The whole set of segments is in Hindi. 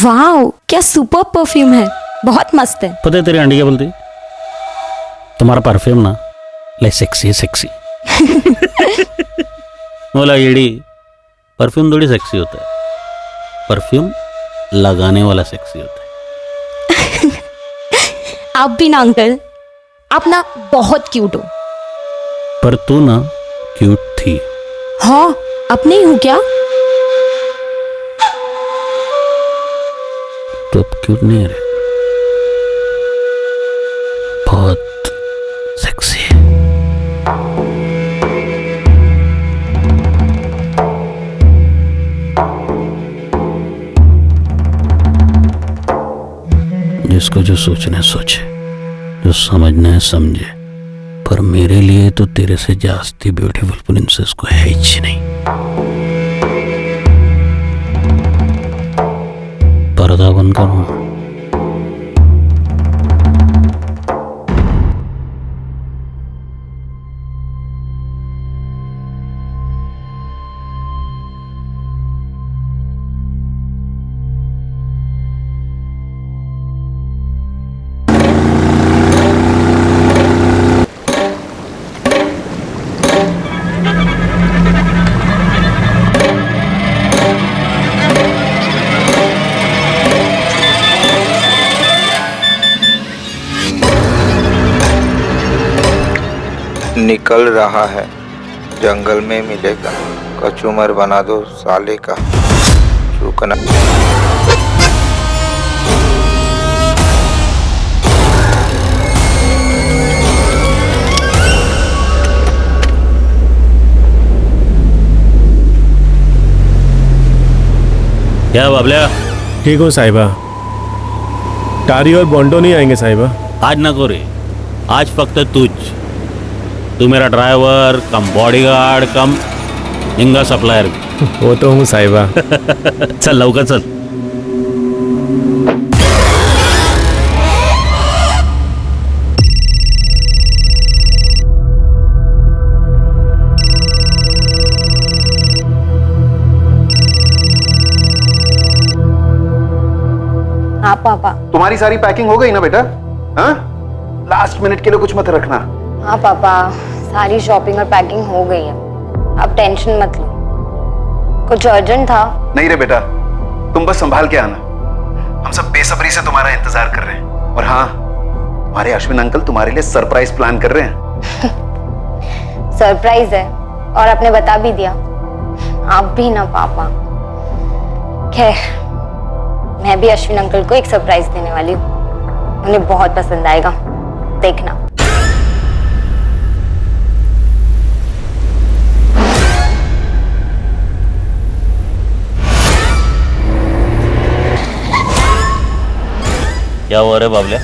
वाओ, क्या सुपर परफ्यूम है, बहुत मस्त है। पता है तेरी आंटी क्या बोलती? तुम्हारा परफ्यूम ना ले सेक्सी है, सेक्सी। बोला ईडी, परफ्यूम थोड़ी सेक्सी होता है, परफ्यूम लगाने वाला सेक्सी होता है। आप भी ना अंकल, आप ना बहुत क्यूट हो। पर तू ना क्यूट थी। हाँ, अब नहीं हूँ क्या? तो अब क्यूट नहीं रहे, बहुत सेक्सी है। जिसको जो सोचना है सोचे, जो समझना है समझे, पर मेरे लिए तो तेरे से जास्ती ब्यूटीफुल प्रिंसेस को है ही नहीं। पर्दा बंद करूं? निकल रहा है, जंगल में मिलेगा, कचूमर बना दो साले का, चूकना। क्या बाबल्या? ठीक हो साहिबा? टारी और बॉन्डो नहीं आएंगे साहिबा? आज ना को रे, आज फक्त तू मेरा ड्राइवर कम बॉडीगार्ड कम हिंगा सप्लायर। वो तो हूँ साहिबा। चल लवकर चल। हाँ पापा। तुम्हारी सारी पैकिंग हो गई ना बेटा? हाँ, लास्ट मिनट के लिए कुछ मत रखना। हाँ पापा, सारी शॉपिंग और पैकिंग हो गई है, आप टेंशन मत लो। कुछ अर्जेंट था? नहीं रे बेटा, तुम बस संभाल के आना, हम सब बेसब्री से तुम्हारा इंतजार कर रहे हैं। और हाँ, हमारे अश्विन अंकल तुम्हारे लिए सरप्राइज प्लान कर रहे हैं। सरप्राइज है और आपने बता भी दिया। आप भी ना पापा। खैर, मैं भी अश्विन अंकल को एक सरप्राइज देने वाली हूँ, उन्हें बहुत पसंद आएगा, देखना। क्या हुआ रे बाबल्या?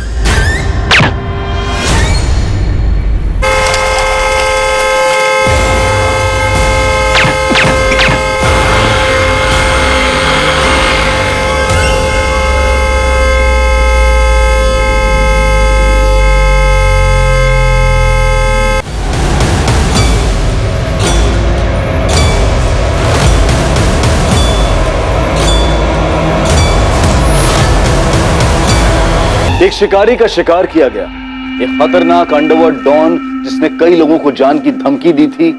एक शिकारी का शिकार किया गया, एक खतरनाक अंडरवर्ल्ड डॉन जिसने कई लोगों को जान की धमकी दी थी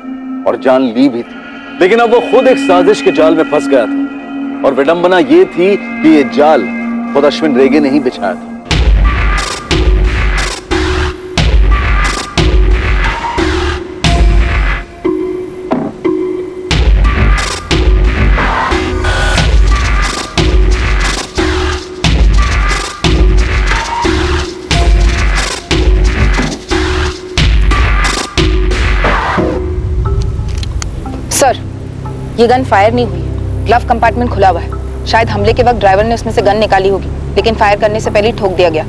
और जान ली भी थी, लेकिन अब वो खुद एक साजिश के जाल में फंस गया था। और विडंबना ये थी कि ये जाल खुद अश्विन रेगे ने ही बिछाया था। सर, ये गन फायर नहीं हुई है, ग्लव कंपार्टमेंट खुला हुआ है। शायद हमले के वक्त ड्राइवर ने उसमें से गन निकाली होगी, लेकिन फायर करने से पहले ही ठोक दिया गया।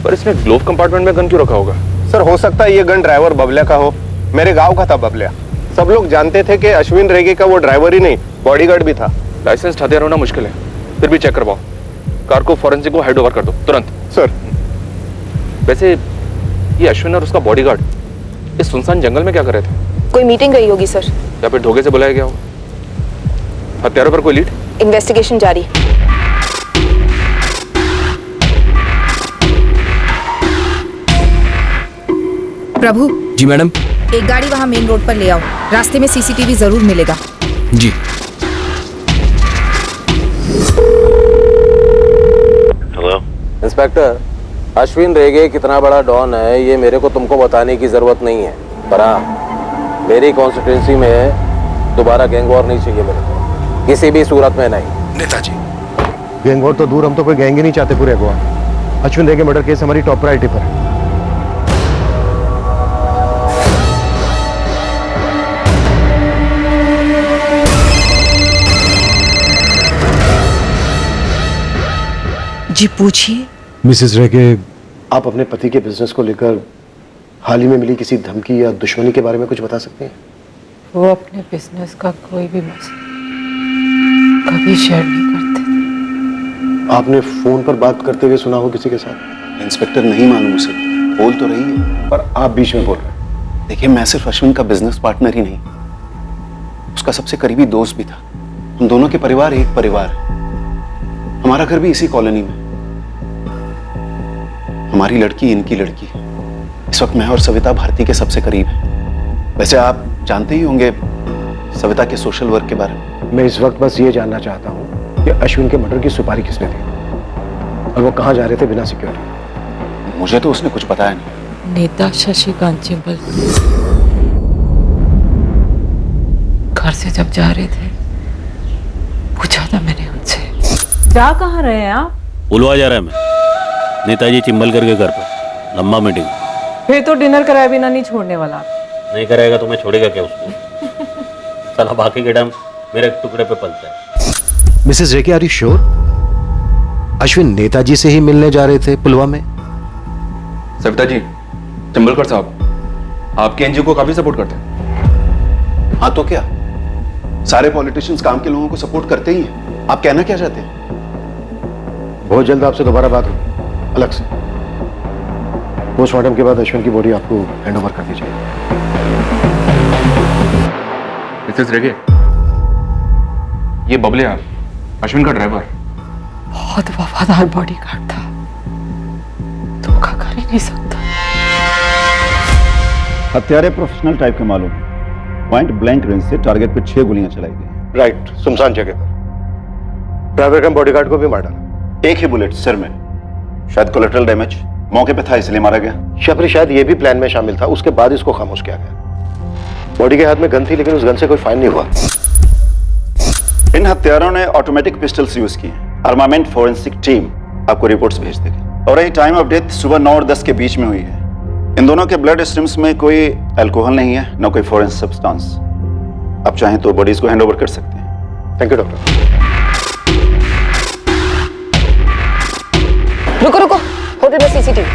पर इसने ग्लोव कंपार्टमेंट में गन क्यों रखा होगा? सर, हो सकता है ये गन ड्राइवर बबलिया का हो। मेरे गांव का था बबलिया। सब लोग जानते थे कि अश्विन रेगे का वो ड्राइवर ही नहीं, बॉडीगार्ड भी था। लाइसेंस हथियार होना मुश्किल है, फिर भी चेक करवाओ। कार को फॉरेंसिक को हैंड ओवर कर दो तुरंत। सर। वैसे ये अश्विन और उसका बॉडीगार्ड इस सुनसान जंगल में क्या कर रहे थे? कोई मीटिंग रही होगी सर, या फिर धोखे से बुलाया गया होगा। हत्यारों पर कोई लीड? इन्वेस्टिगेशन जारी है। प्रभु, जी मैडम। एक गाड़ी वहाँ मेन रोड पर ले आओ, रास्ते में सीसीटीवी जरूर मिलेगा। जी। हेलो इंस्पेक्टर, अश्विन रेगे कितना बड़ा डॉन है ये मेरे को तुमको बताने की जरूरत नहीं है, पर हाँ, मेरी कॉन्स्टिट्यूंसी में दोबारा गैंग वॉर नहीं चाहिए मेरे को, किसी भी सूरत में नहीं। नेताजी, गैंग वॉर तो दूर, हम तो कोई गैंग ही नहीं चाहते पूरे गोवा। अश्विन रेगे मर्डर केस हमारी टॉप प्रायोरिटी पर है। जी पूछिए। मिसेस रेगे, आप अपने पति के बिजनेस को लेकर हाल ही में मिली किसी धमकी या दुश्मनी के बारे में कुछ बता सकते हैं? वो अपने बिजनेस का कोई भी मसला कभी शेयर नहीं करते थे। आपने फोन पर बात करते हुए सुना हो किसी के साथ? इंस्पेक्टर नहीं मालूम उसे, बोल तो रही है। पर आप बीच में बोल रहे हैं। देखिए, मैं सिर्फ अश्विन का बिजनेस पार्टनर ही नहीं, उसका सबसे करीबी दोस्त भी था। हम दोनों के परिवार एक परिवार है। हमारा घर भी इसी कॉलोनी में। हमारी लड़की इनकी लड़की। इस वक्त मैं और सविता भारती के सबसे करीब हैं। वैसे आप जानते ही होंगे सविता के सोशल वर्क के बारे में। मैं इस वक्त बस ये जानना चाहता हूँ कि अश्विन के मर्डर की सुपारी किसने दी और वो कहाँ जा रहे थे बिना सिक्योरिटी? मुझे तो उसने कुछ बताया नहीं। नेता शशिकांत चिंबल घर से जब जा रहे थे पूछा था मैंने उनसे। जा कहाँ रहे हैं आप? बुलवा जा रहा है मैं नेताजी चिंबलकर के घर पर, लंबा मीटिंग। फिर तो डिनर कराए बिना नहीं छोड़ने वाला। नहीं कराएगा तो मैं छोड़ेगा क्या उसको? साला बाकी के टाइम मेरे टुकड़े पे पलता है। Mrs Rege, are you sure? Ashwin Netaji से ही मिलने जा रहे थे पुलवामा में? सविता जी, चिंबलकर साहब आपके एनजीओ को काफी सपोर्ट करते हैं। हाँ तो क्या, सारे पॉलिटिशियंस काम के लोगों को सपोर्ट करते ही हैं। आप कहना क्या चाहते हैं? बहुत जल्द आपसे दोबारा बात होगी अलग से। पोस्टमार्टम के बाद अश्विन की बॉडी आपको हैंड ओवर कर दी जाएगी। मिसेस रेगे, ये बबलिया अश्विन का ड्राइवर बहुत वफादार बॉडीगार्ड था, धोखा कर ही नहीं सकता। हत्यारे प्रोफेशनल टाइप के मालूम है। पॉइंट ब्लैंक रेंज से टारगेट पे 6 गोलियां चलाई गई। राइट, सुनसान जगह पर। ड्राइवर का बॉडीगार्ड को भी मार डाला। एक ही बुलेट सिर में, शायद कोलेटरल डैमेज मौके पे था इसलिए मारा गया। शफरी शायद ये भी प्लान में शामिल था, उसके बाद इसको खामोश किया गया। बॉडी के हाथ में गन थी लेकिन उस गन से कोई फायर नहीं हुआ। इन हत्यारों ने ऑटोमेटिक पिस्टल्स यूज किए। आर्मामेंट फोरेंसिक टीम आपको रिपोर्ट्स भेज देगी। और यही टाइम ऑफ डेथ सुबह 9 और 10 के बीच में हुई है। इन दोनों के ब्लड स्ट्रीम्स में कोई अल्कोहल नहीं है, न कोई फॉरेन सब्सटेंस। आप चाहें तो बॉडीज को हैंड ओवर कर सकते हैं। Thank you doctor. रुको रुको, होटल में सीसीटीवी।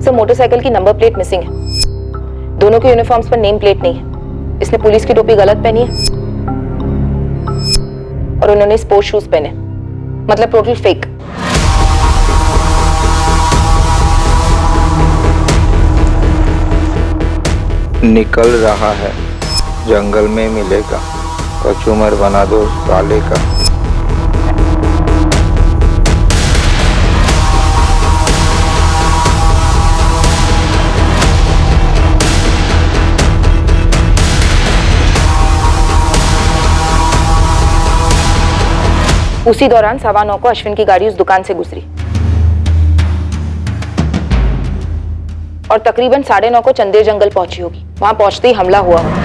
सर, मोटरसाइकिल की नंबर प्लेट मिसिंग है। दोनों के यूनिफॉर्म्स पर नेम प्लेट नहीं है। इसने पुलिस की टोपी गलत पहनी है और उन्होंने स्पोर्ट्स शूज पहने, मतलब टोटल फेक। निकल रहा है, जंगल में मिलेगा, कचूमर बना दो साले का। उसी दौरान 9:15 को अश्विन की गाड़ी उस दुकान से गुजरी और तकरीबन 9:30 को चंदेर जंगल पहुंची होगी। वहां पहुंचते ही हमला हुआ होगा।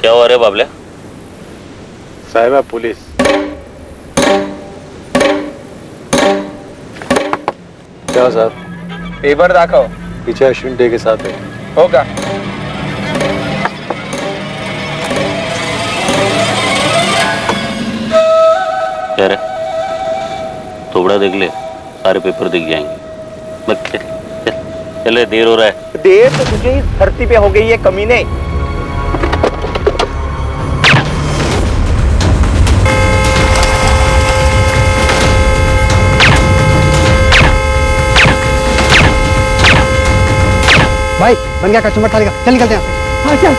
क्या हुआ रे बाबले? साहिबा पुलिस। क्या सर? पेपर दाखव। पीछे अश्विन डे के साथ है। होगा। क्या रे? थोड़ा देख ले, सारे पेपर दिख जाएंगे। बस चल, चल, चले, देर हो रहा है। देर तो तुझे इस धरती पे हो गई है कमीने। भाई बन गया कस्टमर थाली का, चल निकलते हैं। हाँ चल।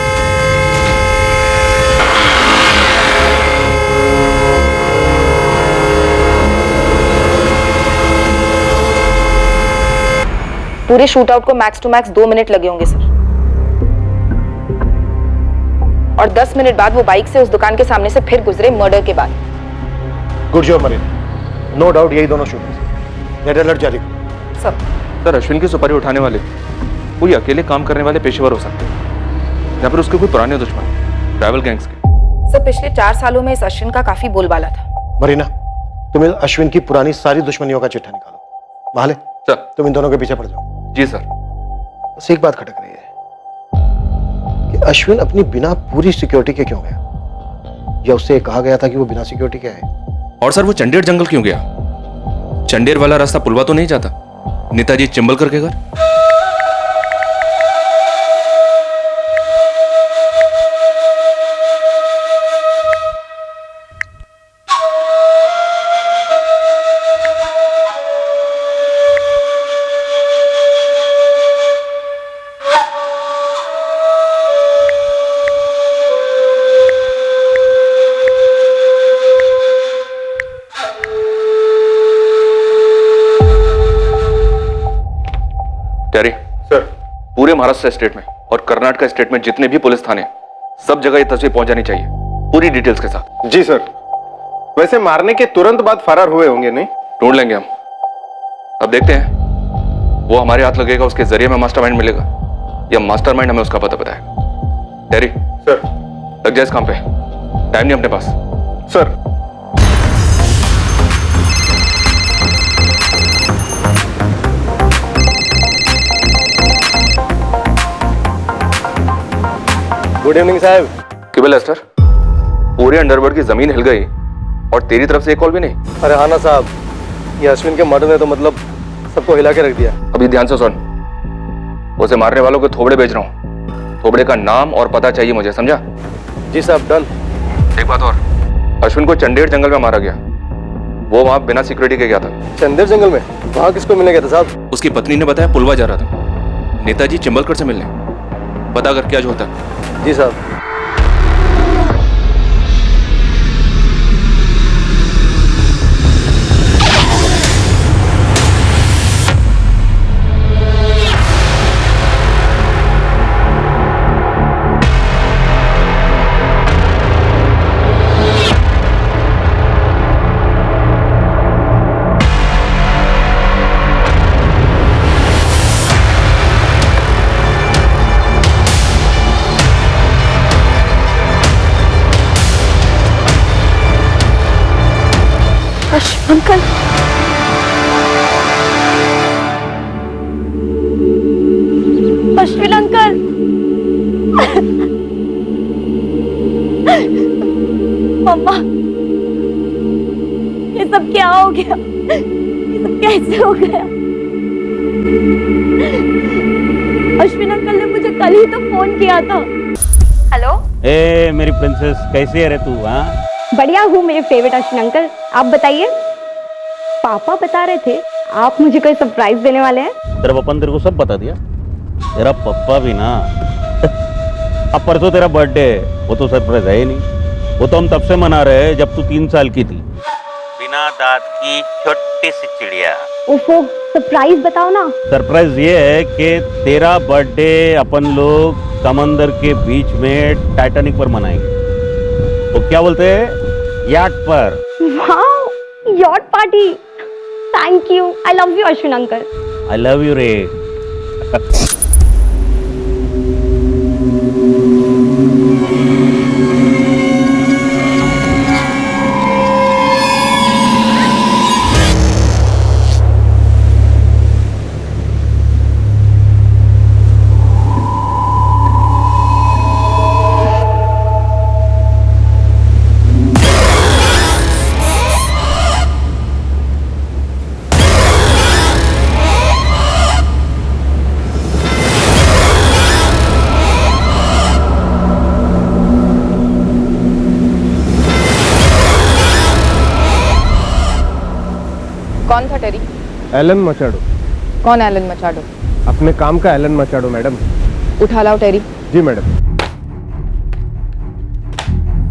पूरे शूट आउट को मैक्स टू मैक्स 2 मिनट लगे होंगे सर। और 10 मिनट बाद वो बाइक से उस दुकान के सामने से फिर गुजरे मर्डर के बाद। Good job marine. No doubt यही दोनों शूटर्स। रेड अलर्ट जारी करो। सर अश्विन की सुपारी उठाने वाले कोई अकेले काम करने वाले पेशेवर हो सकते हैं या फिर उसके कोई पुराने दुश्मन ट्रैवल गैंग्स के। सर पिछले 4 सालों में इस अश्विन का काफी बोलबाला था। मरीना तुम इन अश्विन की पुरानी सारी दुश्मनियों का चिट्ठा निकालो। महाले सर तुम इन दोनों के पीछे पड़ जाओ। जी सर। बस एक बात खटक रही है कि अश्विन अपनी बिना पूरी सिक्योरिटी के क्यों गया, या उससे कहा गया था कि वो बिना सिक्योरिटी के आए? और सर वो चंडेर जंगल क्यों गया? चंडेर वाला रास्ता पुलवा तो नहीं जाता नेताजी चिंबलकर के घर? टेरी सर। पूरे महाराष्ट्र स्टेट में और कर्नाटक स्टेट में जितने भी पुलिस थाने सब जगह ये तस्वीर पहुंचानी चाहिए पूरी डिटेल्स के साथ। जी सर। वैसे मारने के तुरंत बाद फरार हुए होंगे नहीं? ढूंढ लेंगे हम। अब देखते हैं वो हमारे हाथ लगेगा उसके जरिए में मास्टरमाइंड मिलेगा या मास्टरमाइंड हमें उसका पता बताएगा। टेरी सर। लग जाए इस काम पे, टाइम नहीं अपने पास। सर। गुड इवनिंग साहब। केवल लेस्टर, पूरे अंडरवर्ल्ड की जमीन हिल गई और तेरी तरफ से एक कॉल भी नहीं। अरे हाँ ना साहब, ये अश्विन के मर्डर ने तो मतलब सबको हिला के रख दिया। अभी ध्यान से सुन, उसे मारने वालों के थोबड़े बेच रहा हूँ। थोबड़े का नाम और पता चाहिए मुझे, समझा? जी साहब डन। एक बात और, अश्विन को चंडेर जंगल में मारा गया। वो वहां बिना सिक्योरिटी के गया था। चंदेर जंगल में? वहां किसको मिलने गया था साहब? उसकी पत्नी ने बताया पुलवा जा रहा था नेताजी चिंबलकर से मिलने। पता कर क्या जो होता है। जी साहब। अंकल अश्विन अंकल मम्मा ये सब क्या हो गया? ये सब कैसे हो गया? अश्विन अंकल ने मुझे कल ही तो फोन किया था। हेलो ए मेरी प्रिंसेस, कैसी है रे तू? हाँ बढ़िया हूँ मेरे फेवरेट अश्विन अंकल, आप बताइए। पापा बता रहे थे आप मुझे कोई सरप्राइज देने वाले हैं। तेरा पापा ने तेरे को सब बता दिया? तेरा पप्पा भी ना अब परसों तेरा बर्थडे है, वो तो सरप्राइज है ही नहीं। वो तो हम तब से मना रहे हैं जब तू 3 साल की थी। बिना दांत की छोटी सी चिड़िया। ओफो सरप्राइज बताओ ना। सरप्राइज ये है कि तेरा बर्थडे अपन लोग समंदर के बीच में टाइटैनिक पर मनाएंगे। वो क्या बोलते हैं, याट पर। Wow yacht party. Thank you, I love you Ashwin uncle. I love you रे। कौन था टेरी? एलन मचाडो। कौन एलन मचाडो? अपने काम का एलन मचाडो मैडम। उठा लाओ टेरी। जी madam.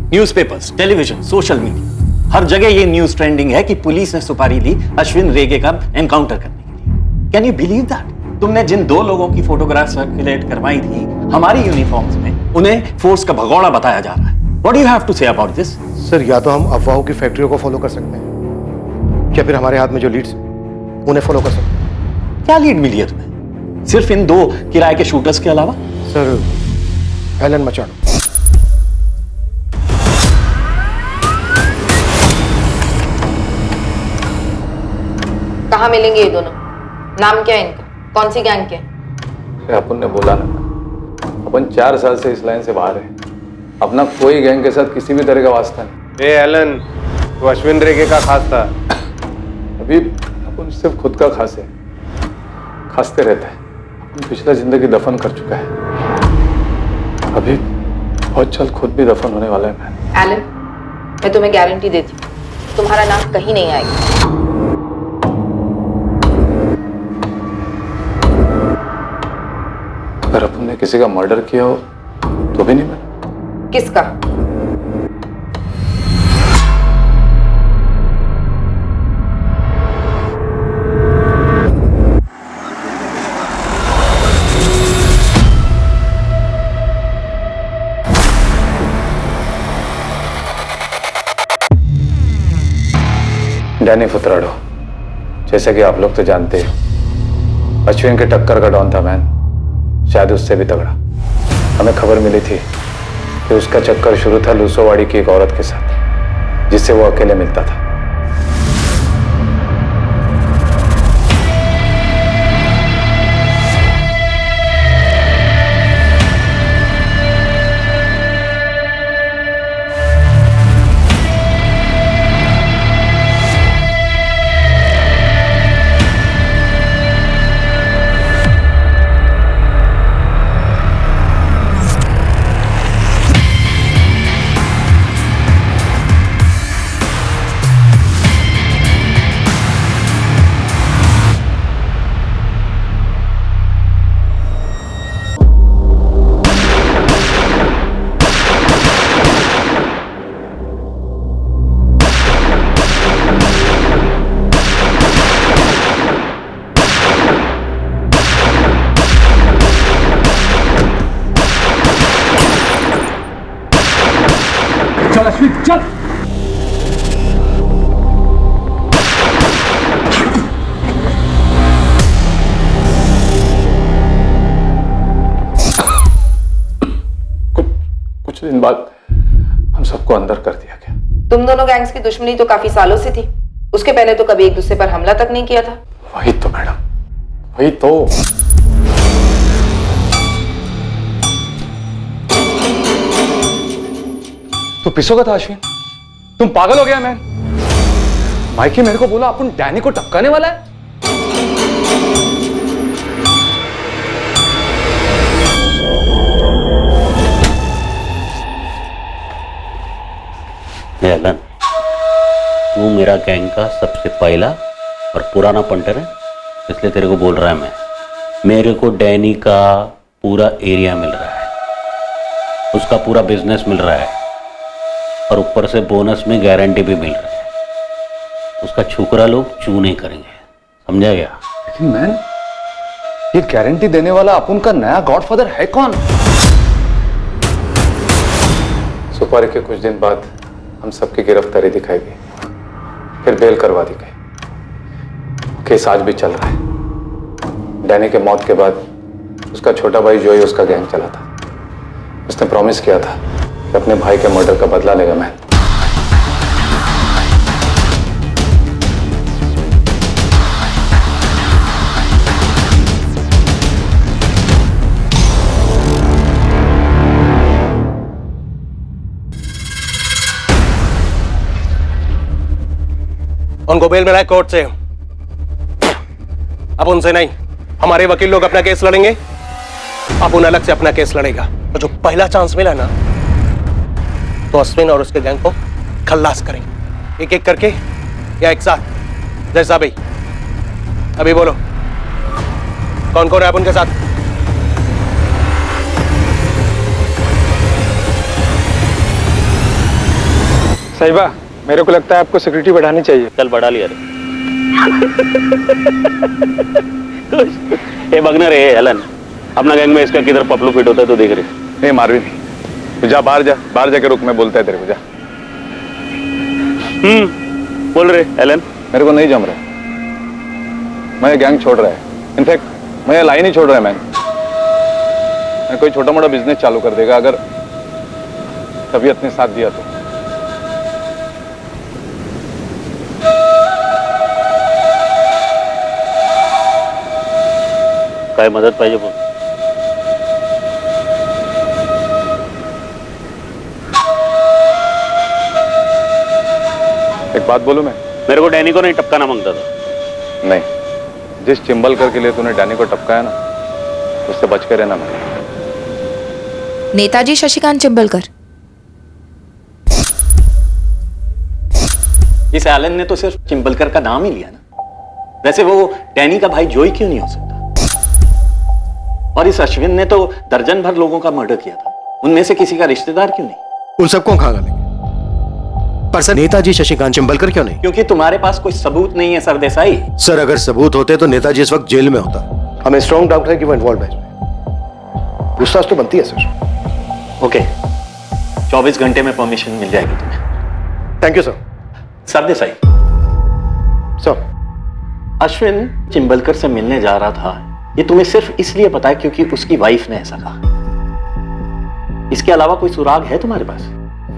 Newspapers, television, social media, हर जगह ये न्यूज ट्रेंडिंग है कि पुलिस ने सुपारी ली अश्विन रेगे का एनकाउंटर करने के लिए। Can you believe that? तुमने जिन 2 लोगों की फोटोग्राफ सर्कुलेट करवाई थी हमारी यूनिफॉर्म्स में, उन्हें फोर्स का भगोड़ा बताया जा रहा है। What do you have to say about this? Sir, या तो हम अफवाहों की फैक्ट्रियों को फॉलो कर सकते हैं या फिर हमारे हाथ में जो लीड्स उन्हें फॉलो कर सकते हैं। क्या लीड मिली है तुम्हें सिर्फ इन 2 किराए के शूटर्स के अलावा? Sir, Alan Machado. कहाँ मिलेंगे ये दोनों? नाम क्या है इनका? कौन सी गैंग के? अपन ने बोला ना, अपन 4 साल से इस लाइन से बाहर है। अपना कोई गैंग के साथ किसी भी तरह का वास्ता नहीं। एलन, तो अश्विन रेगे का खास था। अभी अपन सिर्फ खुद का खास है, खासते रहता है। अपन पिछला जिंदगी दफन कर चुका है, अभी बहुत जल्द खुद भी दफन होने वाला है। मैं एलन, मैं तुम्हें गारंटी देती हूँ तुम्हारा नाम कहीं नहीं आएगा। अगर अपन ने किसी का मर्डर किया हो तो भी नहीं। मैं किसका? डैनी फुतराडो, जैसे कि आप लोग तो जानते हो, अश्विन के टक्कर का डॉन था मैन, शायद उससे भी तगड़ा। हमें खबर मिली थी कि उसका चक्कर शुरू था लूसोवाड़ी की एक औरत के साथ, जिससे वो अकेले मिलता था। चल अश्विन चल। कुछ दिन बाद हम सबको अंदर कर दिया गया। तुम दोनों गैंग्स की दुश्मनी तो काफी सालों से थी, उसके पहले तो कभी एक दूसरे पर हमला तक नहीं किया था। वही तो मैडम, वही तो। तो पिसोगा था अश्विन? तुम पागल हो गया मैन? माइकी मेरे को बोला अपन डैनी को टपकाने वाला है। एलन, तू मेरा गैंग का सबसे पहला और पुराना पंटर है, इसलिए तेरे को बोल रहा है मैं। मेरे को डैनी का पूरा एरिया मिल रहा है, उसका पूरा बिजनेस मिल रहा है, और ऊपर से बोनस में गारंटी भी मिल रही है। उसका छोकरा लोग चू नहीं करेंगे, समझा गया? लेकिन मैन, ये गारंटी देने वाला अपन का नया गॉडफादर है कौन? सुपारी के कुछ दिन बाद हम सबकी गिरफ्तारी दिखाई गई, फिर बेल करवा दी गई। केस आज भी चल रहा है। डैनी के मौत के बाद उसका छोटा भाई जोई उसका गैंग चला था। उसने प्रॉमिस किया था कि अपने भाई के मर्डर का बदला लेगा। मैं उनको बेल मिला है कोर्ट से। अब उनसे नहीं, हमारे वकील लोग अपना केस लड़ेंगे, अब उन अलग से अपना केस लड़ेगा। तो जो पहला चांस मिला ना, तो अश्विन और उसके गैंग को खल्लास करेंगे, एक एक करके या एक साथ, जैसा भी। अभी बोलो, कौन कौन है आप उनके साथ? साहिबा, मेरे को लगता है आपको सिक्योरिटी बढ़ानी चाहिए। चल बढ़ा लिया रे। ये बगना रे एलन, अपना गैंग में इसका किधर पपलू फिट होता है तो देख रहे। नहीं मारवी नहीं, तो जा बाहर जाके रुक, मैं बोलता है तेरे को, जा। बोल रहे एलन। मेरे को नहीं जम रहा, मैं गैंग छोड़ रहा है। इनफैक्ट मैं लाइन ही छोड़ रहा है। मैं कोई छोटा मोटा बिजनेस चालू कर देगा अगर तबीयत ने साथ दिया तो। काय मदत पाहिजे बोल। एक बात बोलूं मैं? मेरे को डैनी को नहीं टपकाना मांगता था। नहीं, जिस चिंबलकर के लिए तूने डैनी को टपकाया ना, उससे बच के रहना। मैं नेताजी शशिकांत चिंबलकर। इस एलन ने तो सिर्फ चिंबलकर का नाम ही लिया ना, वैसे वो डैनी का भाई जोई क्यों नहीं हो सकता? और इस अश्विन ने तो दर्जन भर लोगों का मर्डर किया था, उनमें से किसी का रिश्तेदार क्यों नहीं? उन सबको कहां डालेंगे? पर सर, नेताजी शशिकांत चिंबलकर क्यों नहीं? क्योंकि तुम्हारे पास कोई सबूत नहीं है सर देसाई। सर, अगर सबूत होते तो नेताजी इस वक्त जेल में होता। हमें स्ट्रॉन्ग डाउट है कि वो इन्वॉल्व है इसमें। पूछताछ तो बनती है सर। ओके, 24 घंटे में परमिशन मिल जाएगी तुम्हें। Thank you sir. Sir Desai. Sir, Ashwin Chimbalkar से मिलने जा रहा था, ये तुम्हें सिर्फ इसलिए पता है क्योंकि उसकी वाइफ ने ऐसा कहा। इसके अलावा कोई सुराग है तुम्हारे पास?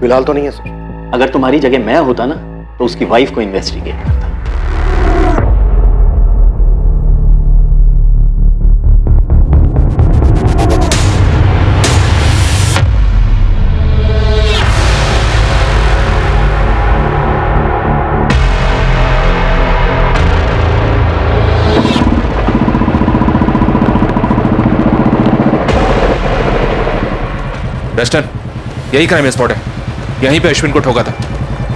फिलहाल तो नहीं है सर। अगर तुम्हारी जगह मैं होता ना, तो उसकी वाइफ को इन्वेस्टिगेट करता। वेस्टर्न, यही क्राइम स्पॉट है, यहीं पे अश्विन को ठोका था।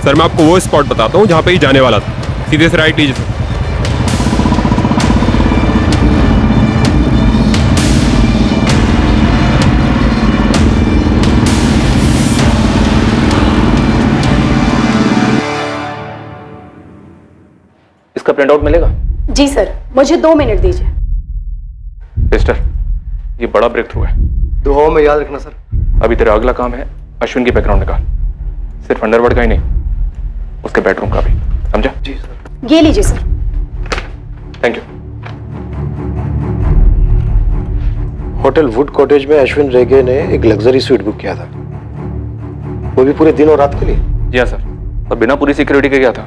सर मैं आपको वो स्पॉट बताता हूँ जहाँ पे ही जाने वाला था। सीधे से राइट लीजिए सर। इसका प्रिंट आउट मिलेगा? जी सर, मुझे 2 मिनट दीजिए। मिस्टर, ये बड़ा ब्रेक थ्रू है। दुआओं में याद रखना सर। अभी तेरा अगला काम है अश्विन की बैकग्राउंड निकाल, सिर्फ अंडरवर्ल्ड का ही नहीं, उसके बेडरूम का भी, समझा? जी सर। ये लीजिए sir. Thank you. Hotel would cottage में अश्विन रेगे ने एक लग्जरी स्वीट बुक किया था, वो भी पूरे दिन और रात के लिए। जी हाँ सर, और बिना पूरी सिक्योरिटी के गया था,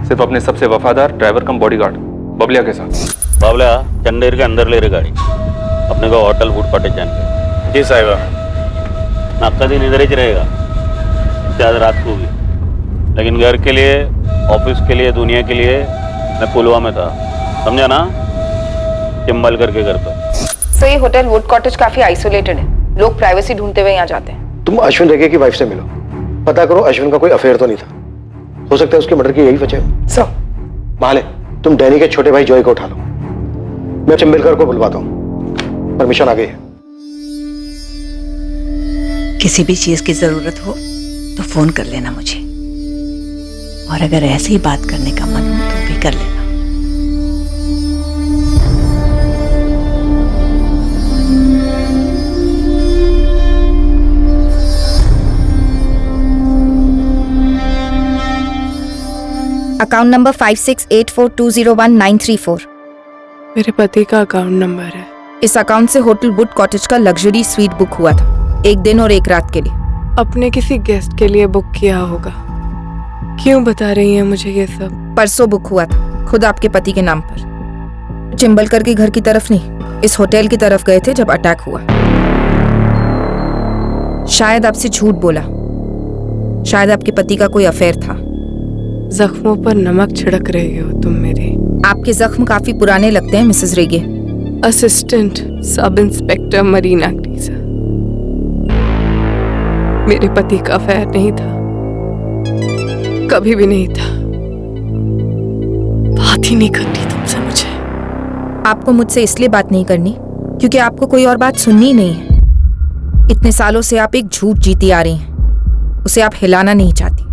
सिर्फ अपने सबसे वफादार ड्राइवर कम बॉडीगार्ड बबलिया के साथ। बाबला चंदेर के अंदर ले रहे गाड़ी, अपने को होटल वुड कॉटेज जाने के। जी साहिबा। आपका दिन इधर ही रहेगा, शायद रात को भी, लेकिन घर के लिए, ऑफिस के लिए, दुनिया के लिए मैं पुलवामा में था, समझा ना? चिंबलकर के घर पर। सो ये होटल वुड कॉटेज काफी आइसोलेटेड है, लोग प्राइवेसी ढूंढते हुए यहाँ जाते हैं। तुम अश्विन रेगे की वाइफ से मिलो, पता करो अश्विन का कोई अफेयर तो नहीं था। हो सकता है उसके मर्डर की यही वजह हो। सर माले, तुम डैनी के छोटे भाई जॉय को उठा लो, मैं चिंबलकर को बुलवाता हूँ। परमिशन आ गई है। किसी भी चीज की जरूरत हो तो फोन कर लेना मुझे, और अगर ऐसे ही बात करने का मन हो तो भी कर लेना। Account number 5684201934। मेरे पति का अकाउंट नंबर है। इस अकाउंट से होटल वुड कॉटेज का लग्जरी स्वीट बुक हुआ था, 1 दिन और 1 रात के लिए। अपने किसी गेस्ट के लिए बुक किया होगा। क्यों बता रही हैं मुझे ये सब? परसों बुक हुआ था, खुद आपके पति के नाम पर। चिंबलकर के घर की तरफ नहीं, इस होटल की तरफ गए थे जब अटैक हुआ। शायद आपसे झूठ बोला, शायद आपके पति का कोई अफेयर था। जख्मों पर नमक छिड़क रही हो तुम मेरे। आपके जख्म काफी पुराने लगते हैं Mrs Rege. Assistant sub inspector Marina ग्रीजा। मेरे पति का अफेयर नहीं था, कभी भी नहीं था। बात ही नहीं करनी तुमसे मुझे। आपको मुझसे इसलिए बात नहीं करनी क्योंकि आपको कोई और बात सुननी ही नहीं है। इतने सालों से आप एक झूठ जीती आ रही हैं, उसे आप हिलाना नहीं चाहती।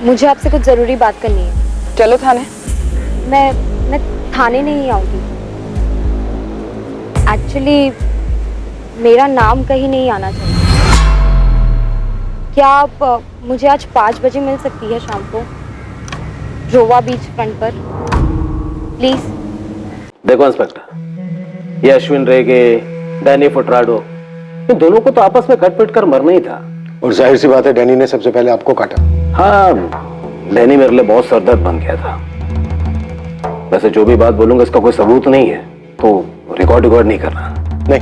मुझे आपसे कुछ जरूरी बात करनी है। चलो थाने। मैं थाने नहीं आऊंगी। एक्चुअली मेरा नाम कहीं नहीं आना चाहिए। क्या आप मुझे आज 5 बजे मिल सकती है शाम को रोवा बीच फ्रंट पर प्लीज? देखो इंस्पेक्टर, ये अश्विन रेगे, डैनी फुटराडो, इन दोनों को तो आपस में कट पिट कर मरना ही था। और जाहिर सी बात है डैनी ने सबसे पहले आपको काटा। हाँ, डैनी मेरे लिए बहुत सरदर्द बन गया था। वैसे जो भी बात बोलूंगा इसका कोई सबूत नहीं है, तो रिकॉर्ड नहीं करना। नहीं,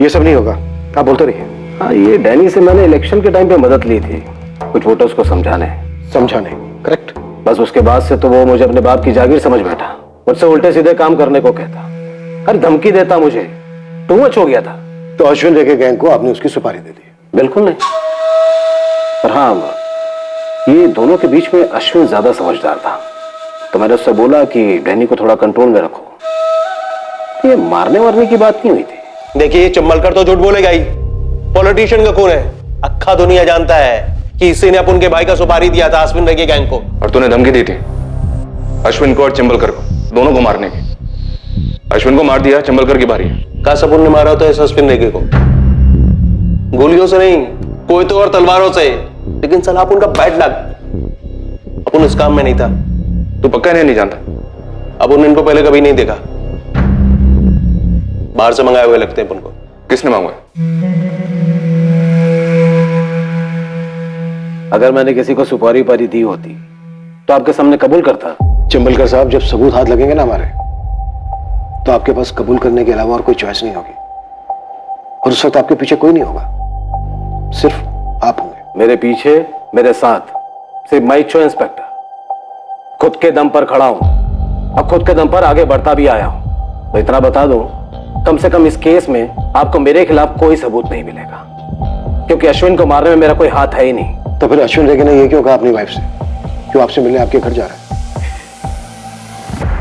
ये सब नहीं होगा, आप बोलते रहिए। हाँ, ये डैनी से मैंने इलेक्शन के टाइम पे मदद ली थी, कुछ वोटर्स को समझाने। करेक्ट। बस उसके बाद से तो वो मुझे अपने बाप की जागीर समझ बैठा, मुझसे उल्टे सीधे काम करने को कहता, हर धमकी देता, मुझे टू मच हो गया था। तो अश्विन रेगे गैंग को आपने उसकी सुपारी दे दी? बिल्कुल नहीं, पर हाँ, ये दोनों के बीच में अश्विन ज्यादा समझदार था, तो मैंने उससे बोला कि डैनी को थोड़ा कंट्रोल में रखो। ये मारने वारने की बात नहीं हुई थी। देखिए, चंबलकर तो झूठ बोलेगा ही, पॉलिटिशियन का खून है। अक्खा दुनिया जानता है कि इसी ने अपन के भाई का सुपारी दिया था अश्विन रेगे गैंग को। और तूने धमकी दी थी अश्विन को और चंबलकर को, दोनों को मारने की। अश्विन को मार दिया, चंबलकर की बारी है। का सबूत ने मारा तो इस अश्विन रेगे को गोलियों से नहीं, कोई तो और तलवारों से। लेकिन साला अपन का बैड लक, अपन इस काम में नहीं था। तू पक्का नहीं जानता? अपन इनको पहले कभी नहीं देखा, बाहर से मंगाए हुए लगते हैं अपन को। किसने मांगा? अगर मैंने किसी को सुपारी पारी दी होती तो आपके सामने कबूल करता। चंबलकर साहब, जब सबूत हाथ लगेंगे ना हमारे, तो आपके पास कबूल करने के अलावा और कोई चॉइस नहीं होगी, और उस वक्त आपके पीछे कोई नहीं होगा, सिर्फ आप होंगे। मेरे पीछे, मेरे साथ सिर्फ मैं ही हूं इंस्पेक्टर। खुद के दम पर खड़ा हूं, अब खुद के दम पर आगे बढ़ता भी आया हूं। तो इतना बता दूं, कम से कम इस केस में आपको मेरे खिलाफ कोई सबूत नहीं मिलेगा, क्योंकि अश्विन को मारने में मेरा कोई हाथ है ही नहीं। तो फिर अश्विन रेगे ने ये क्यों कहा अपनी वाइफ से, क्यों आपसे मिलने आपके घर जा रहा है?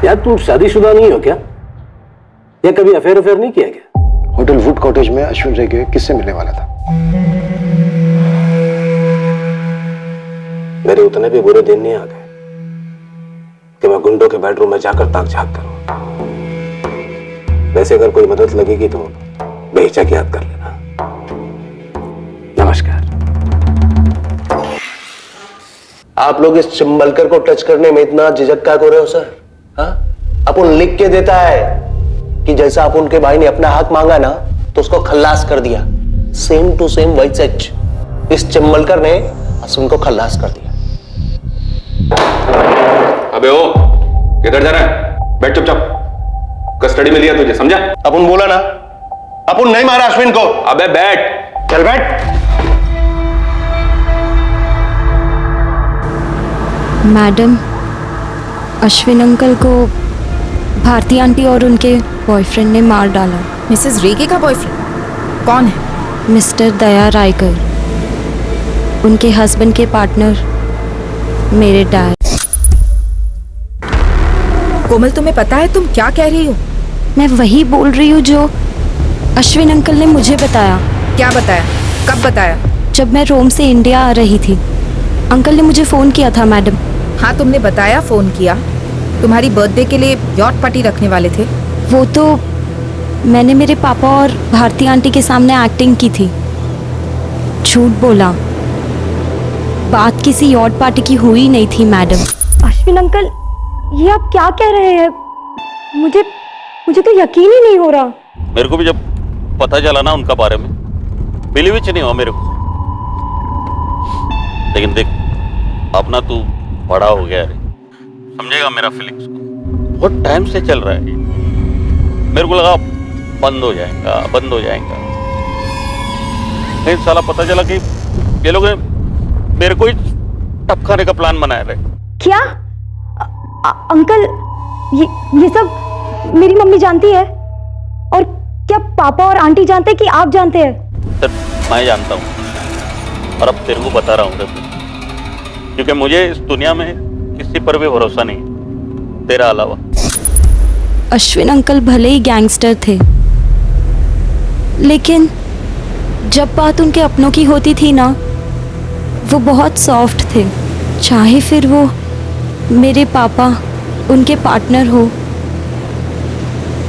यार, तू शादीशुदा नहीं हो क्या, या कभी अफेयर नहीं किया क्या? होटल वुड कॉटेज में अश्विन रेगे किससे मिलने वाला था? मेरे उतने भी बुरे दिन नहीं आ गए कि मैं गुंडों के बेडरूम में जाकर ताक झांक करूं। वैसे अगर कोई मदद लगेगी तो बेहिचक याद कर लेना। नमस्कार। आप लोग इस चंबलकर को टच करने में इतना झिझक क्या कर रहे हो सर? हाँ, अपन लिख के देता है कि जैसा अपन के भाई ने अपना हक मांगा ना, तो उसको खल्लास कर दिया। सेम टू सेम वही सच इस चंबलकर ने अश्विन को खल्लास कर दिया। अबे ओ, किधर जा रहा है? बैठ चुपचाप, कस्टडी में लिया तुझे, समझा? अपन बोला ना, अपन नहीं मारा अश्विन को। अबे बैठ, चल बैठ। मैडम, अश्विन अंकल को भारती आंटी और उनके बॉयफ्रेंड ने मार डाला। मिसेस रेगे का बॉयफ्रेंड कौन है? मिस्टर दया रायकर, उनके हस्बैंड के पार्टनर मेरे डैड। कोमल, तुम्हें पता है तुम क्या कह रही हो? मैं वही बोल रही हूँ जो अश्विन अंकल ने मुझे बताया। क्या बताया? कब बताया? जब मैं रोम से इंडिया आ रही थी, अंकल ने मुझे फोन किया था मैडम। हाँ, तुमने बताया, फोन किया। तुम्हारी बर्थडे के लिए यॉट पार्टी रखने वाले थे। वो तो मैंने मेरे पापा और भारती आंटी के सामने एक्टिंग की थी। झूठ बोला, बात किसी यॉट पार्टी की हुई नहीं थी मैडम। अश्विन अंकल, ये आप क्या कह रहे हैं? मुझे तो यकीन ही नहीं हो रहा। मेरे को भी जब पता चला ना उनका बारे में, बिलीव ही नहीं हुआ मेरे को। लेकिन देख, अपना तू बड़ा हो गया रे, समझेगा मेरा फीलिंग्स को। बहुत टाइम से चल रहा है, मेरे को लगा बंद हो जाएगा। लेकिन साला पता चला कि ये लोग मेरे को ही टपकाने का प्लान बनाया रहे। क्या अंकल, ये सब मेरी मम्मी जानती है? और क्या पापा और आंटी जानते हैं कि आप जानते हैं? मैं जानता हूँ और अब तेरे को बता रहा हूँ रफीक, क्योंकि मुझे इस दुनिया में किसी पर भी भरोसा नहीं तेरा अलावा। अश्विन अंकल भले ही गैंगस्टर थे, लेकिन जब बात उनके अपनों की होती थी ना, वो बहुत सॉफ्ट थे। चाहे फिर वो मेरे पापा उनके पार्टनर हो,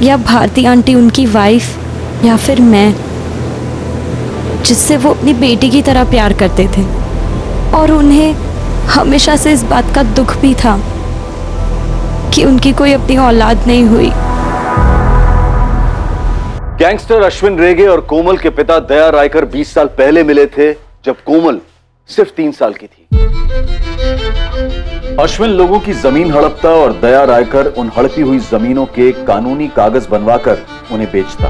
या भारती आंटी उनकी वाइफ, या फिर मैं, जिससे वो अपनी बेटी की तरह प्यार करते थे। और उन्हें हमेशा से इस बात का दुख भी था कि उनकी कोई अपनी औलाद नहीं हुई। गैंगस्टर अश्विन रेगे और कोमल के पिता दया रायकर 20 साल पहले मिले थे, जब कोमल सिर्फ 3 साल की थी। अश्विन लोगों की जमीन हड़पता और दया रायकर उन हड़पी हुई जमीनों के कानूनी कागज बनवाकर उन्हें बेचता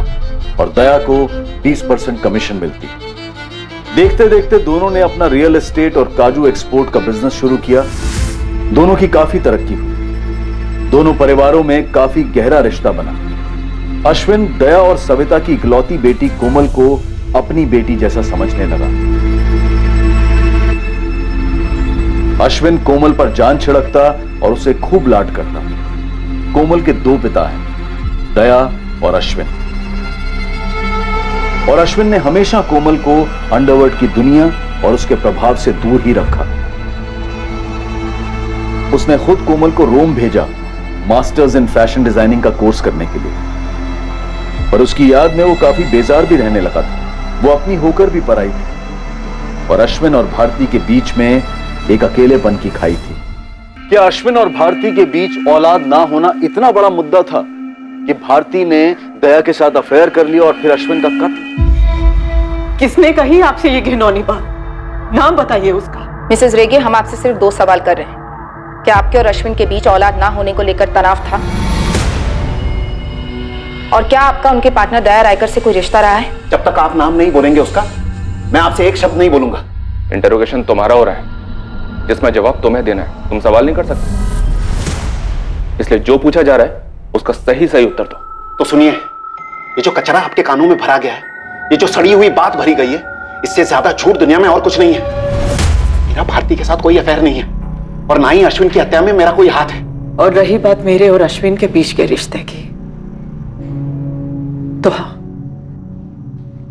और दया को 20% कमीशन मिलती। देखते देखते दोनों ने अपना रियल एस्टेट और काजू एक्सपोर्ट का बिजनेस शुरू किया। दोनों की काफी तरक्की हुई। दोनों परिवारों में काफी गहरा रिश्ता बना। अश्विन दया और सविता की इकलौती बेटी कोमल को अपनी बेटी जैसा समझने लगा। अश्विन कोमल पर जान छिड़कता और उसे खूब लाड करता। कोमल के 2 पिता हैं, दया और अश्विन। और अश्विन ने हमेशा कोमल को अंडरवर्ल्ड की दुनिया और उसके प्रभाव से दूर ही रखा। उसने खुद कोमल को रोम भेजा मास्टर्स इन फैशन डिजाइनिंग का कोर्स करने के लिए, पर उसकी याद में वो काफी बेजार भी रहने लगा था। वो अपनी होकर भी पराई थी और अश्विन और भारती के बीच में एक अकेलेपन की खाई थी। क्या अश्विन और भारती के बीच औलाद ना होना इतना बड़ा मुद्दा था कि भारती ने दया के साथ अफेयर कर लिया और फिर अश्विन का कत्ल? किसने कही आपसे ये घिनौनी बात? नाम बताइए उसका। मिसेस रेगे, हम आपसे सिर्फ 2 सवाल कर रहे हैं। क्या आपके और अश्विन के बीच औलाद ना होने को लेकर तनाव था? और क्या आपका उनके पार्टनर दया रायकर से कोई रिश्ता रहा है? जब तक आप नाम नहीं बोलेंगे उसका, मैं आपसे एक शब्द नहीं बोलूंगा। इंटरोगेशन तुम्हारा हो रहा है, जिसमें जवाब तुम्हें देना है। तुम सवाल नहीं कर सकते, इसलिए जो पूछा जा रहा है उसका सही उत्तर दो। तो सुनिए, ये जो कचरा आपके कानों में भरा गया है, ये जो सड़ी हुई बात भरी गई है, इससे ज्यादा झूठ दुनिया में और कुछ नहीं है। मेरा भारती के साथ कोई अफेयर नहीं है और ना ही अश्विन की हत्या में मेरा कोई हाथ है। और रही बात मेरे और अश्विन के बीच के रिश्ते की, तो हाँ,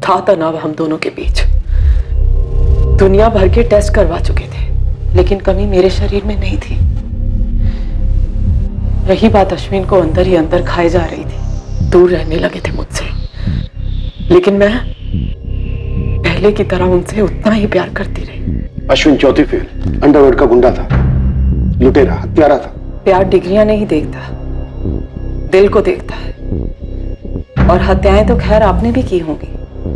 था तनाव हम दोनों के बीच। दुनिया भर के टेस्ट करवा चुके थे, लेकिन कमी मेरे शरीर में नहीं थी। रही बात अश्विन को अंदर ही अंदर खाए जा रही थी, दूर रहने लगे थे मुझसे, लेकिन मैं पहले की तरह उनसे उतना ही प्यार करती रही। अश्विन चौथी फेल, अंडरवर्ल्ड का गुंडा था, लुटेरा, हत्यारा था। प्यार डिग्रियां नहीं देखता, दिल को देखता है। और हत्याएं तो खैर आपने भी की होंगी।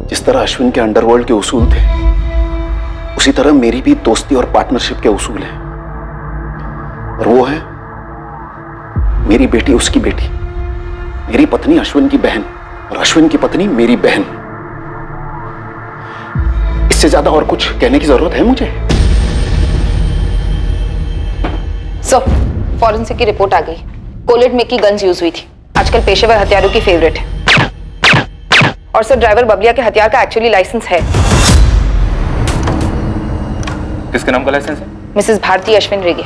जिस तरह अश्विन के अंडरवर्ल्ड के उसूल थे, उसी तरह मेरी भी दोस्ती और पार्टनरशिप के उसूल हैं। और वो है मेरी बेटी उसकी बेटी, मेरी पत्नी अश्विन की बहन और अश्विन की पत्नी मेरी बहन। इससे ज्यादा और कुछ कहने की जरूरत है मुझे? फॉरेंसिक की रिपोर्ट आ गई। कोलेट में की गन्स यूज हुई थी, आजकल पेशेवर हथियारों की फेवरेट है। और सर, ड्राइवर बबलिया के हथियार का एक्चुअली लाइसेंस है। किसके नाम का लाइसेंस है? मिसेस भारती अश्विन रेगे।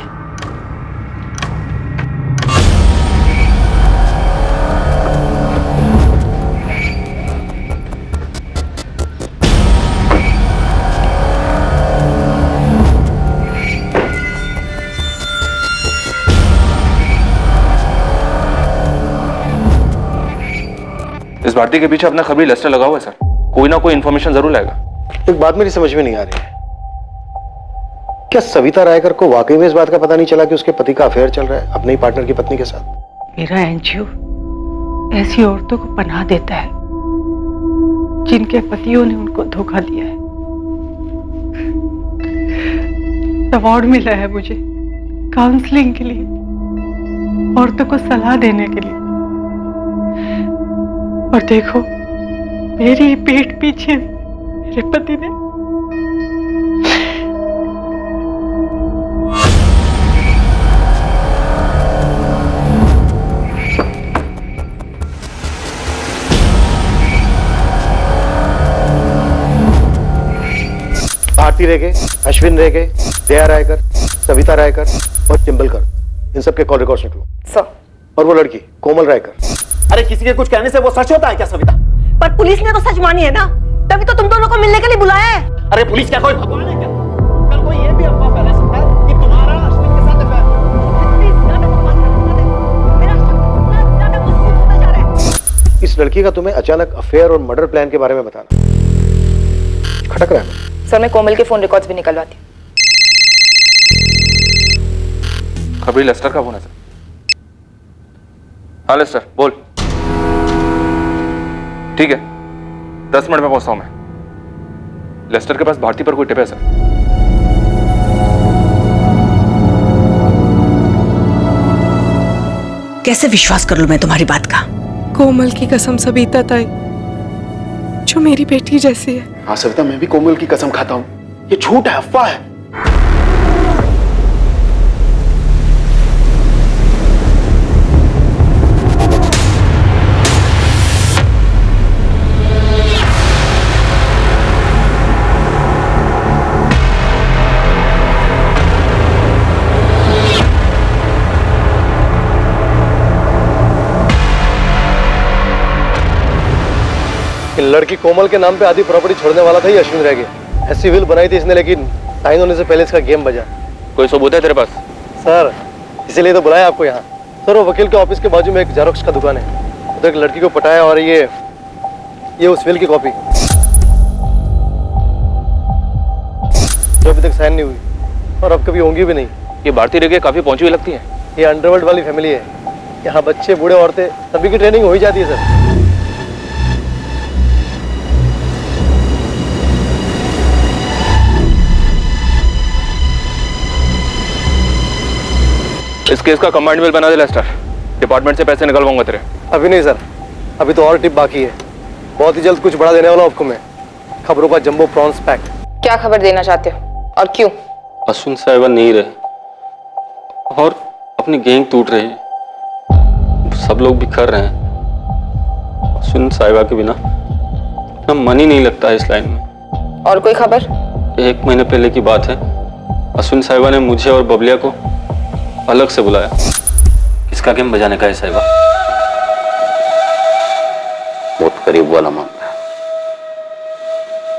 इस भारती के पीछे अपना खबरी लेस्टर लगा हुआ है सर। कोई ना कोई इंफॉर्मेशन जरूर लाएगा। एक बात मेरी समझ में नहीं आ रही है, क्या सविता रायकर को वाकई में इस बात का पता नहीं चला कि उसके पति का अफेयर चल रहा है अपने ही पार्टनर की पत्नी के साथ? मेरा एनजीओ ऐसी औरतों को पनाह देता है जिनके पतियों ने उनको धोखा दिया है। अवार्ड मिला है मुझे काउंसलिंग के लिए, औरतों को सलाह देने के लिए। और देखो, मेरी पीठ पीछे मेरे पति ने भारती रेगे, अश्विन रेगे, दया रायकर, सविता रायकर और चिंबलकर, इन सब के कॉल रिकॉर्ड्स निकलो। सर। और वो लड़की कोमल रायकर। अरे किसी के कुछ कहने से वो सच होता है क्या सविता? पर पुलिस ने तो सच मानी है ना, तभी तो तुम दोनों को मिलने के लिए बुलाया है। अरे पुलिस क्या कोई भगवान है क्या? कल कोई ये भी अफवाह फैला सकता है कि तुम्हारा अश्विन के साथ अफेयर है। इस लड़की का तुम्हें अचानक अफेयर और मर्डर प्लान के बारे में बताना खटक रहा है। सर मैं कोमल के फोन रिकॉर्ड्स भी निकलवाती। अभी लेस्टर का फोन है सर। हाँ लेस्टर बोल। ठीक है 10 मिनट में पहुंचता हूं मैं। लेस्टर के पास भारती पर कोई टिप है सर? कैसे विश्वास कर लूं मैं तुम्हारी बात का? कोमल की कसम सविता ताई, जो मेरी बेटी जैसी है। हाँ सविता, मैं भी कोमल की कसम खाता हूँ, ये झूठ है, अफवाह है। लड़की कोमल के नाम पे आधी प्रॉपर्टी छोड़ने वाला था ही अश्विन रह गया। ऐसी विल बनाई थी इसने, लेकिन साइन होने से पहले इसका गेम बजा। कोई सबूत है तेरे पास? सर इसीलिए तो बुलाया आपको यहाँ। सर वो वकील के ऑफिस के बाजू में एक जेरोक्स का दुकान है, उधर एक लड़की को पटाया और ये उस विल की कॉपी जो अभी तक साइन नहीं हुई और अब कभी होंगी भी नहीं। ये भारती रेगे काफी पहुंची हुई लगती है। ये अंडरवर्ल्ड वाली फैमिली है, यहाँ बच्चे बूढ़े औरतें सभी की ट्रेनिंग हो ही जाती है सर। इस केस का कमांड बिल बना दे लेस्टर, डिपार्टमेंट से पैसे निकलवाऊंगा तेरे। अभी नहीं सर, अभी तो और टिप बाकी है। बहुत ही जल्द कुछ बड़ा देने वाला हूं आपको मैं। खबरों का जंबो प्रॉन्स पैक। क्या खबर देना चाहते हो और क्यों? अश्विन साहिबा नहीं रहे और अपनी गैंग टूट रही है, सब लोग बिखर रहे हैं। अश्विन साहिबा के बिना अपना मन ही नहीं लगता है इस लाइन में। और कोई खबर? 1 महीने पहले की बात है, अश्विन साहिबा ने मुझे और बबलिया को अलग से बुलाया। किसका गेम बजाने का है साहिबा? बहुत करीब वाला मामला है,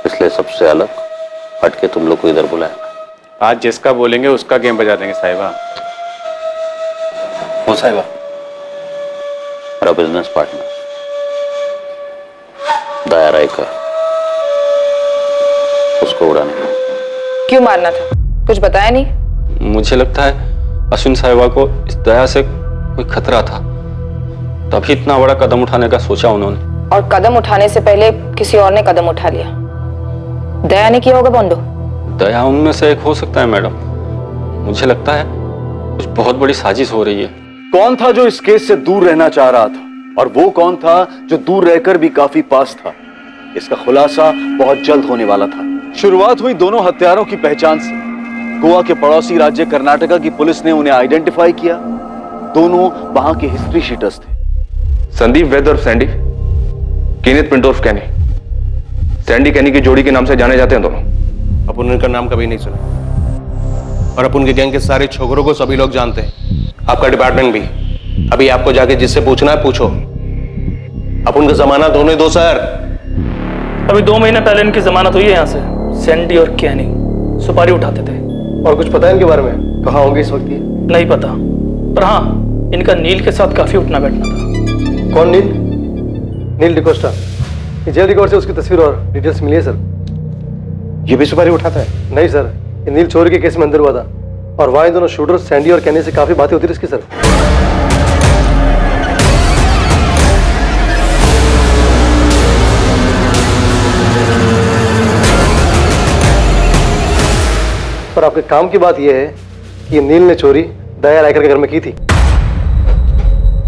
इसलिए सबसे अलग हट के तुम लोग को इधर बुलाया। आज जिसका बोलेंगे उसका गेम बजा देंगे साहिबा। वो साहिबा मेरा बिजनेस पार्टनर दया रायकर, उसको उड़ाने का। क्यों मारना था? कुछ बताया नहीं? मुझे लगता है अश्विन साहिबा को इस दया से कोई खतरा था, तभी इतना बड़ा कदम उठाने का सोचा उन्होंने। और कदम उठाने से पहले किसी और ने कदम उठा लिया। दया ने किया होगा बोंडो? दया उनमें से एक हो सकता है मैडम। मुझे लगता है कुछ बहुत बड़ी साजिश हो रही है। कौन था जो इस केस से दूर रहना चाह रहा था और वो कौन था जो दूर रहकर भी काफी पास था? इसका खुलासा बहुत जल्द होने वाला था। शुरुआत हुई दोनों हत्यारों की पहचान से। गोवा के पड़ोसी राज्य कर्नाटका की पुलिस ने उन्हें आइडेंटिफाई किया। दोनों वहां के हिस्ट्री शीटर्स थे। संदीप वैद और सैंडी, केनेथ पिंटो उर्फ कैनी। सैंडी कैनी की जोड़ी के नाम से जाने जाते हैं दोनों। अपन उनका नाम कभी नहीं सुना और अपन के गैंग के सारे छोकरों को सभी लोग जानते हैं, आपका डिपार्टमेंट भी। अभी आपको जाके जिससे पूछना है पूछो। अपन का जमानत होने दो सर। अभी 2 महीने पहले इनकी जमानत हुई है यहाँ से। सैंडी और कैनी सुपारी उठाते थे। और कुछ पता है इनके बारे में? कहाँ होंगे इस वक्त ये? नहीं पता, पर हाँ इनका नील के साथ काफी उठना बैठना था। कौन नील? नील डिकोस्टा। जेल रिकॉर्ड से उसकी तस्वीर और डिटेल्स मिली है सर। ये भी सुपारी उठाता है? नहीं सर, ये नील चोरी के केस में अंदर हुआ था और वहाँ इन दोनों शूटर सैंडी और कैनी से काफी बातें होती थी इसकी सर। पर आपके काम की बात यह है कि ये नील ने चोरी दया रायकर के घर में की थी।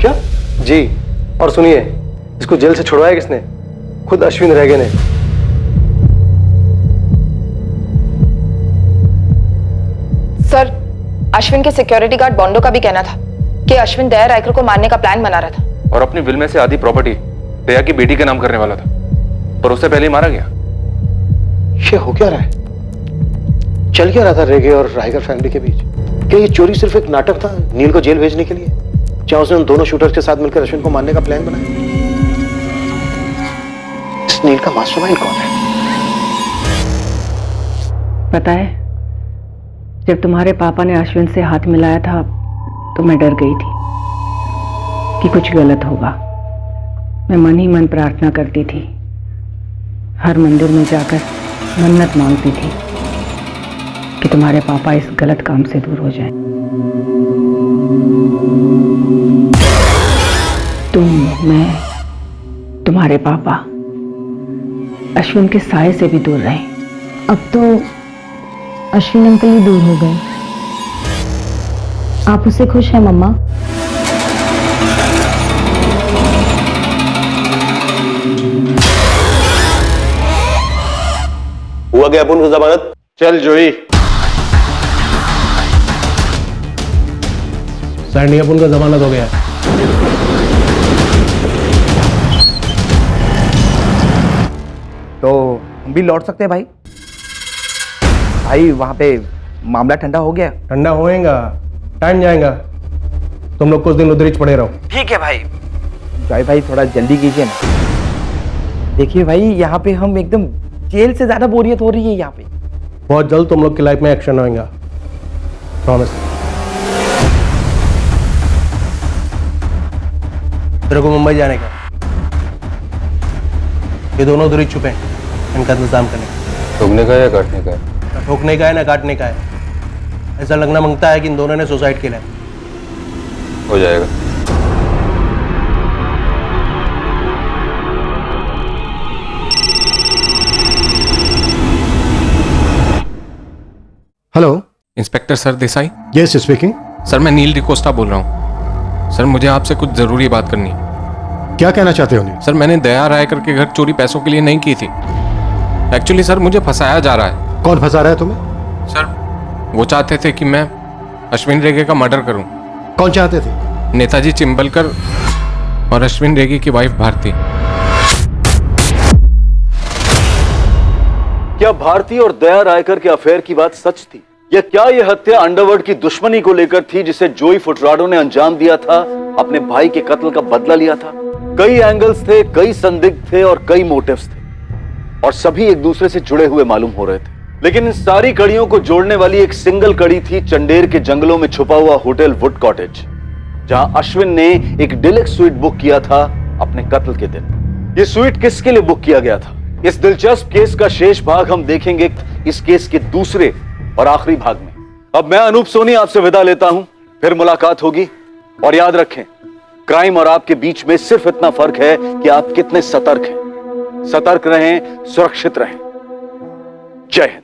क्या? जी, और सुनिए, इसको जेल से छुड़वाया किसने? खुद अश्विन रेगे ने। सर, अश्विन के सिक्योरिटी गार्ड बॉन्डो का भी कहना था कि अश्विन दया रायकर को मारने का प्लान बना रहा था और अपनी विल में से आधी प्रॉपर्टी दया की बेटी के नाम करने वाला था, पर उससे पहले ही मारा गया। ये हो क्या रहा है? चल क्या रहा था रेगे और राइगर फैमिली के बीच? क्या ये चोरी सिर्फ एक नाटक था नील को जेल भेजने के लिए? क्या उसने उन दोनों शूटर्स के साथ मिलकर अश्विन को मारने का प्लान बनाया? इस नील का मास्टरमाइंड कौन है? पता है, जब तुम्हारे पापा ने अश्विन से हाथ मिलाया था तो मैं डर गई थी कि कुछ गलत होगा। मैं मन ही मन प्रार्थना करती थी, हर मंदिर में जाकर मन्नत मांगती थी कि तुम्हारे पापा इस गलत काम से दूर हो जाएं। तुम, मैं, तुम्हारे पापा अश्विन के साए से भी दूर रहे। अब तो अश्विन अंकल ही दूर हो गए। आप उससे खुश हैं मम्मा? हुआ क्या अपन को जमानत? चल जोई। सर नहीं, अपन का जमानत हो गया। तो हम भी लौट सकते हैं भाई? भाई वहां पे मामला ठंडा हो गया। ठंडा होएगा, टाइम जाएगा। तुम लोग कुछ दिन उधर ही पड़े रहो। ठीक है भाई। जॉय भाई थोड़ा जल्दी कीजिए ना। देखिए भाई, यहाँ पे हम एकदम जेल से ज्यादा बोरियत हो रही है यहाँ पे। बहुत जल्द तुम लोग की लाइफ में एक्शन होएगा, प्रॉमिस। तेरे को मुंबई जाने का, ये दोनों उधर ही छुपे हैं, इनका इंतजाम करने का। ठोकने का या काटने का? ना ठोकने का है ना काटने का है। ऐसा लगना मांगता है कि इन दोनों ने सुसाइड किया है। हो जाएगा। Hello, inspector sir Desai? Yes speaking. Sir मैं नील डिकोस्टा बोल रहा हूँ। सर मुझे आपसे कुछ जरूरी बात करनी है। क्या कहना चाहते हो नील? सर मैंने दया रायकर के घर चोरी पैसों के लिए नहीं की थी। एक्चुअली सर मुझे फंसाया जा रहा है। कौन फंसा रहा है तुम्हें? सर वो चाहते थे कि मैं अश्विन रेगे का मर्डर करूं। कौन चाहते थे? नेताजी चिंबलकर और अश्विन रेगे की वाइफ भारती। क्या भारती और दया रायकर के अफेयर की बात सच थी, या क्या यह हत्या अंडरवर्ल्ड की दुश्मनी को लेकर थी जिसे जोई फुटराडो ने अंजाम दिया था, अपने भाई के कत्ल का बदला लिया था? कई एंगल्स थे, कई संदिग्ध थे और कई मोटिव्स थे, और सभी एक दूसरे से जुड़े हुए मालूम हो रहे थे। लेकिन इन सारी कड़ियों को जोड़ने वाली एक सिंगल कड़ी थी चंडेर के जंगलों में छुपा हुआ होटल वुड कॉटेज, जहां अश्विन ने एक डिलक्स स्वीट बुक किया था अपने कत्ल के दिन। यह स्वीट किसके लिए बुक किया गया था, इस दिलचस्प केस का शेष भाग हम देखेंगे इस केस के दूसरे और आखिरी भाग में। अब मैं अनूप सोनी आपसे विदा लेता हूं, फिर मुलाकात होगी। और याद रखें, क्राइम और आपके बीच में सिर्फ इतना फर्क है कि आप कितने सतर्क हैं। सतर्क रहें, सुरक्षित रहें। जय हिंद।